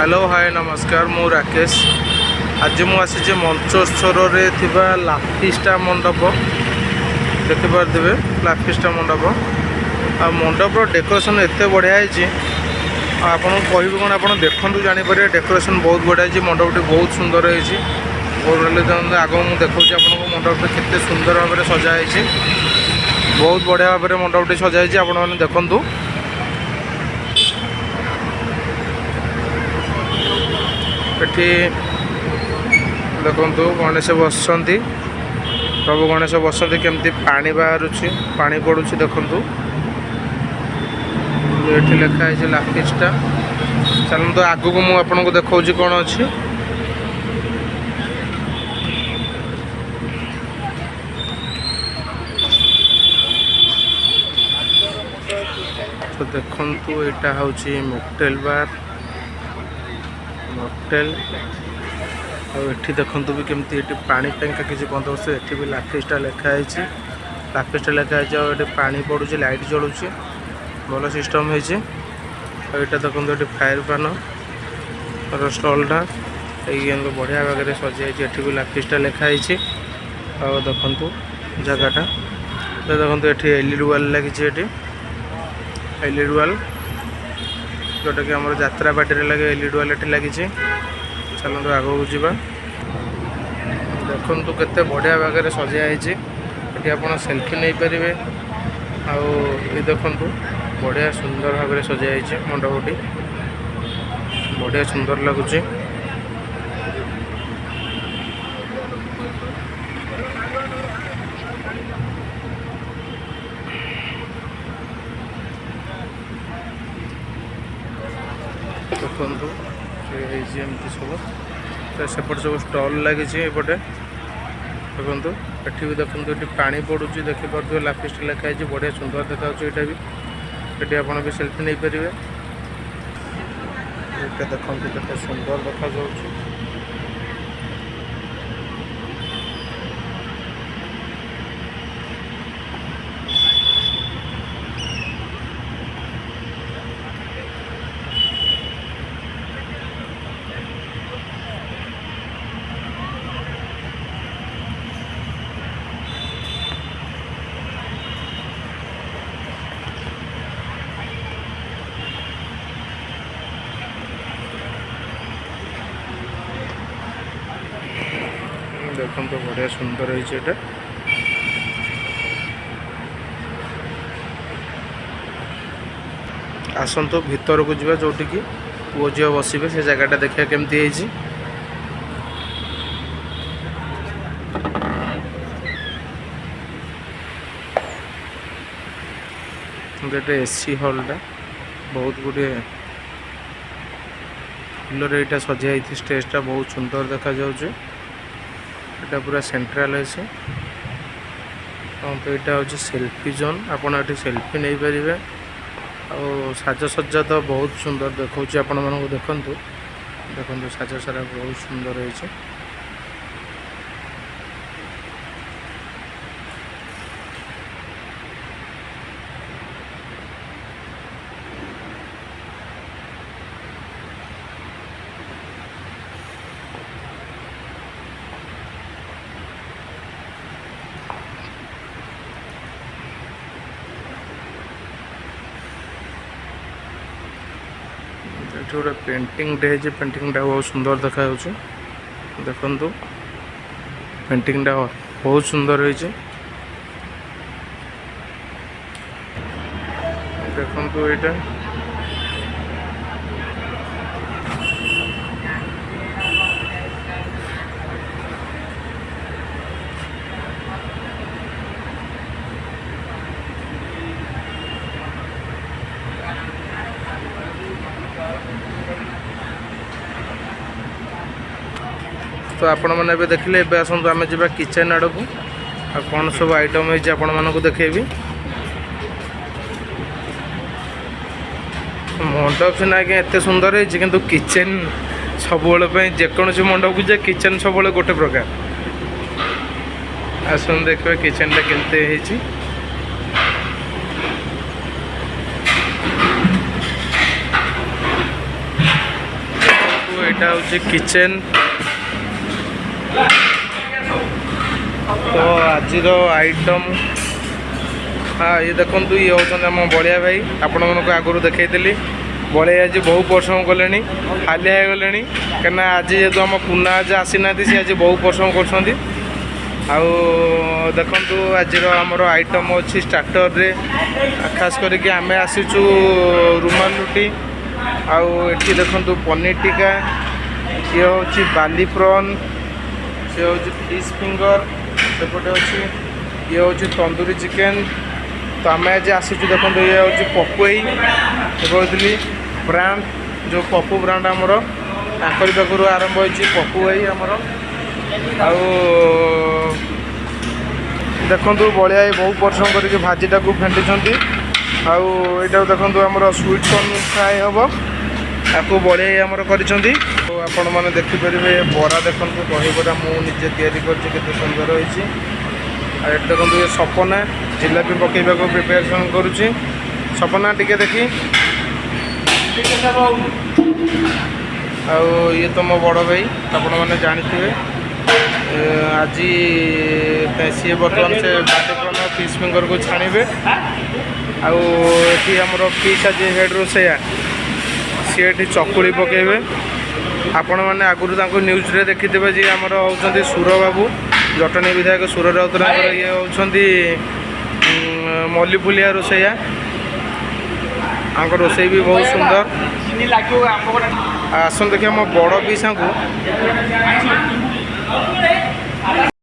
Hello hi नमस्कार मु राकेश। आज मु आसी मंचोत्सव लाफिस्टा मंडप देखिपे लाफिस्टा मंडप आ मंडप डेकोरेशन एत बढ़िया है। आपन कह कौन आप देखु जापर डेकोरेशन बहुत बढ़िया है। मंडपटी बहुत सुंदर है। आग मुझे देखा आपको मंडपटी केते सुंदर भाव में सजाई बहुत बढ़िया भाव में मंडपटी सजाई आपण मैंने देखु। एठी देखु गणेश बसंती प्रभु गणेश बसंती केमती पानी बाहर पानी पड़ू देखु। ये लिखाई लाफिस्टा चलते आगू को मुझे आपको देखा कौन अच्छी तो देखु। यहाँ हूँ मॉकटेल बार मॉकटेल और देखु भी केमती पानी किसी बंदोबस्त ये भी लाफिस्टा लिखाई लाफिस्टा लिखाई और पानी पड़ू लाइट जलू भल सिस्टम है। यहाँ देखो ये फायर पान स्टलटा ये बढ़िया भाग सजाई ये भी लाफिस्टा लिखाई और देखु जगटा देखो ये एलईडी वाल लगी एलईडी वाल जोटा कि आम यात्रा पार्टी लगे एलईडी वाल ये लगी। चलते आग को जा देखु केते बढ़िया भाग में सजाई ये आप सेल्फी नहीं पारे। आउ देखु बढ़िया सुंदर भाव में सजाई मंडपटी बढ़िया सुंदर लगुच। देखु एमती सब सेपट सब स्टल लगी एपटे देखु। एटी भी देखो ये पानी पड़ू देखिपे लाफिस्ट लिखाई बढ़िया सुंदर देखा यहाँ भी ये आप सेल्फी नहीं पारे। ये देखो केते सुंदर देखा जाऊँ। देखो तो बढ़िया सुंदर है। आसतु भीतर को जा जोटि कि पुओ झील बसवे से जगटा देखा केमती है। गोटे एसी हॉलटा बहुत गुड़े फुलर यहाँ सजाई स्टेजटा बहुत सुंदर देखा जाऊँ। এটা पूरा सेंट्रल है तो यहाँ हूँ सेल्फी जोन आपड़ ये सेल्फी नहीं पारे। और साजसज्जा तो बहुत सुंदर देखा आपण मानक देखु देखु साजसारा बहुत सुंदर है। गोटे पेंटिंग डे है पेंटिंगटा बहुत सुंदर देखा देखु पेंटिंगटा बहुत सुंदर है। देखु यहाँ तो आपण मैंने देखिले आसतु आम जा किचेन आड़ को कौन सब आइटम है आपण मानक देखेबी। मंडप सीना आज्ञा एत सुंदर है कि किचेन सब जेकोसी मंडप को जाए किचेन सब गोटे प्रकार। आसन देखिए किचेनटा केमती यहाँ हूँ किचेन। तो आज आइटम हाँ ये देखो ये होती आम बलिया भाई आपण मानक आगुरी देखी बलिया आज बहु परिश्रम कले हालिया हो गले कहीं आज जेहतु आम पुना आज आसी ना सी आज बहु परिश्रम कर देखु आज आमर आइटम अच्छी स्टार्टर रे खास करके आम आसीचु रुमाल रुटी आठी देखु पनीर टिक्का ये हूँ बाली प्रॉन से हूँ फिश फिंगर सेपटे अच्छी ये हूँ तंदूरी चिकेन। तो आम आज आसीचु देखो ये हूँ पपुई कहती ब्रांड जो पपु ब्रांड आमर ताकरी पाखु आरंभ हो पपु भाई आमर देखु बलिया बहु परिश्रम करके भाजीटा को फेंटी आईटा देखो आमर स्वीट कॉर्न फ्राए हम आपको बलिया आमर कर आपण मैंने देखिपारे बरा देखो दहीबरा मुझे तैयारी करते सुंदर होती देखो ये सपना जिलापी पकेवा को प्रिपेरेसन करुच्ची सपना टिके देखी ये तो मो बड़ भाई आपण मैंने जानते आज सी बर्तमान से बालीप्रॉन फिश फिंगर को छाणवे आमर फिश आज हेड रोसैया सी ये चकुड़ी पकेबे आपण मैंने आगुरी न्यूज रे देखी जी आमर होती सुर बाबू जटनी विधायक सुर राउतरांकर ये होती मल्लीफुलिया रोसैया रोसई भी बहुत सुंदर आसन देखिए मो बड़ पीसा को